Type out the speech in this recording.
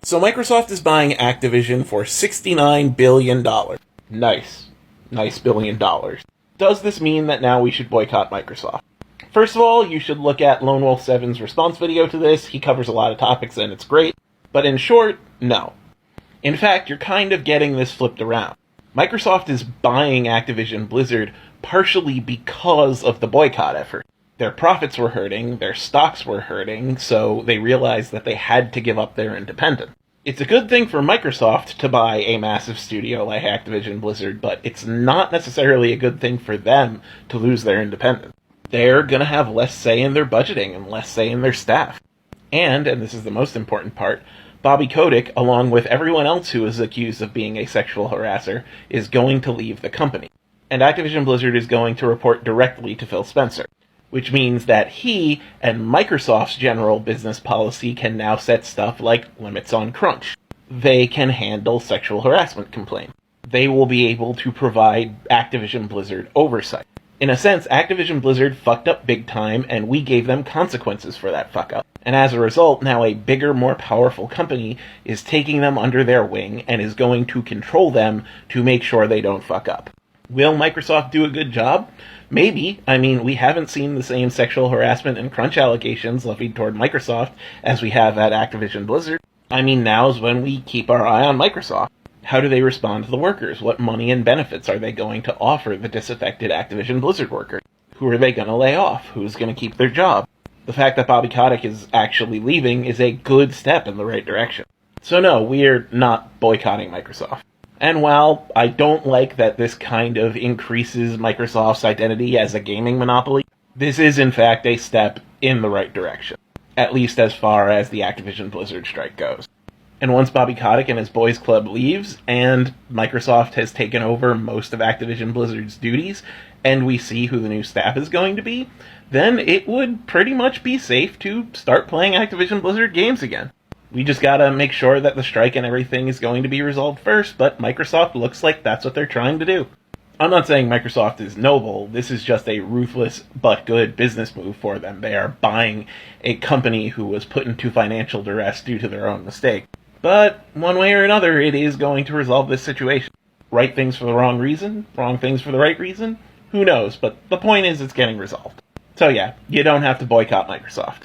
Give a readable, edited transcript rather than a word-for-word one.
So Microsoft is buying Activision for $69 billion. Nice. Nice $1 billion. Does this mean that now we should boycott Microsoft? First of all, you should look at Lone Wolf 7's response video to this. He covers a lot of topics and it's great. But in short, no. In fact, you're kind of getting this flipped around. Microsoft is buying Activision Blizzard partially because of the boycott effort. Their profits were hurting, their stocks were hurting, so they realized that they had to give up their independence. It's a good thing for Microsoft to buy a massive studio like Activision Blizzard, but it's not necessarily a good thing for them to lose their independence. They're going to have less say in their budgeting and less say in their staff. And this is the most important part, Bobby Kotick, along with everyone else who is accused of being a sexual harasser, is going to leave the company. And Activision Blizzard is going to report directly to Phil Spencer, which means that he and Microsoft's general business policy can now set stuff like limits on crunch. They can handle sexual harassment complaints. They will be able to provide Activision Blizzard oversight. In a sense, Activision Blizzard fucked up big time, and we gave them consequences for that fuck up. And as a result, now a bigger, more powerful company is taking them under their wing and is going to control them to make sure they don't fuck up. Will Microsoft do a good job? Maybe. I mean, we haven't seen the same sexual harassment and crunch allegations levied toward Microsoft as we have at Activision Blizzard. I mean, now's when we keep our eye on Microsoft. How do they respond to the workers? What money and benefits are they going to offer the disaffected Activision Blizzard workers? Who are they going to lay off? Who's going to keep their job? The fact that Bobby Kotick is actually leaving is a good step in the right direction. So no, we're not boycotting Microsoft. And while I don't like that this kind of increases Microsoft's identity as a gaming monopoly, this is in fact a step in the right direction, at least as far as the Activision Blizzard strike goes. And once Bobby Kotick and his boys club leaves, and Microsoft has taken over most of Activision Blizzard's duties, and we see who the new staff is going to be, then it would pretty much be safe to start playing Activision Blizzard games again. We just gotta make sure that the strike and everything is going to be resolved first, but Microsoft looks like that's what they're trying to do. I'm not saying Microsoft is noble, this is just a ruthless but good business move for them. They are buying a company who was put into financial duress due to their own mistake. But one way or another, it is going to resolve this situation. Right things for the wrong reason, wrong things for the right reason, who knows, but the point is it's getting resolved. So yeah, you don't have to boycott Microsoft.